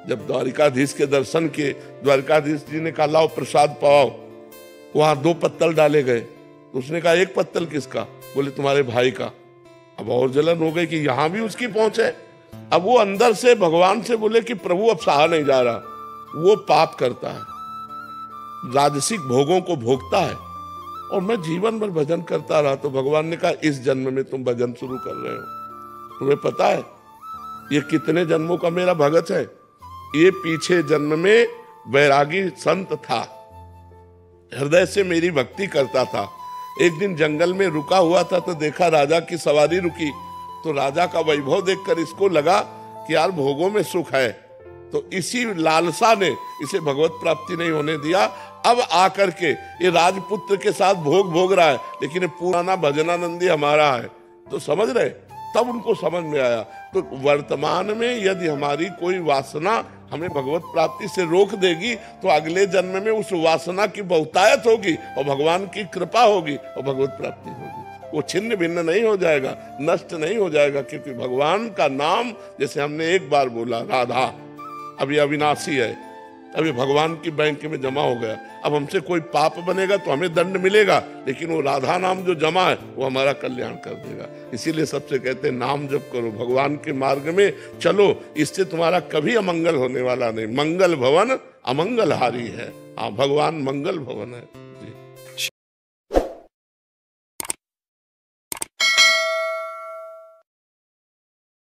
जब द्वारिकाधीश के दर्शन किए, द्वारिकाधीश जी ने कहा लाओ प्रसाद पाओ। वहां 2 पत्तल डाले गए। तो उसने कहा 1 पत्तल किसका? बोले तुम्हारे भाई का। अब और जलन हो गई कि यहां भी उसकी पहुंच है। अब वो अंदर से भगवान से बोले कि प्रभु अब सहा नहीं जा रहा, वो पाप करता है, राजसिक भोगों को भोगता है, और मैं जीवन भर भजन करता रहा। तो भगवान ने कहा इस जन्म में तुम भजन शुरू कर रहे हो, तुम्हें पता है ये कितने जन्मों का मेरा भगत है। ये पीछे जन्म में वैरागी संत था, हृदय से मेरी भक्ति करता था। एक दिन जंगल में रुका हुआ था तो देखा राजा की सवारी रुकी, तो राजा का वैभव देखकर इसको लगा कि यार भोगों में सुख है। तो इसी लालसा ने इसे भगवत प्राप्ति नहीं होने दिया। अब आकर के ये राजपुत्र के साथ भोग भोग रहा है, लेकिन ये पुराना भजनानंदी हमारा है। तो समझ रहे, तब उनको समझ में आया। तो वर्तमान में यदि हमारी कोई वासना हमें भगवत प्राप्ति से रोक देगी तो अगले जन्म में उस वासना की बहुतायत होगी और भगवान की कृपा होगी और भगवत प्राप्ति होगी। वो छिन्न भिन्न नहीं हो जाएगा, नष्ट नहीं हो जाएगा, क्योंकि भगवान का नाम, जैसे हमने एक बार बोला राधा, अभी अविनाशी है, अभी भगवान की बैंक में जमा हो गया। अब हमसे कोई पाप बनेगा तो हमें दंड मिलेगा, लेकिन वो राधा नाम जो जमा है वो हमारा कल्याण कर देगा। इसीलिए सबसे कहते हैं नाम जप करो, भगवान के मार्ग में चलो, इससे तुम्हारा कभी अमंगल होने वाला नहीं। मंगल भवन अमंगल हारी है। हाँ, भगवान मंगल भवन है।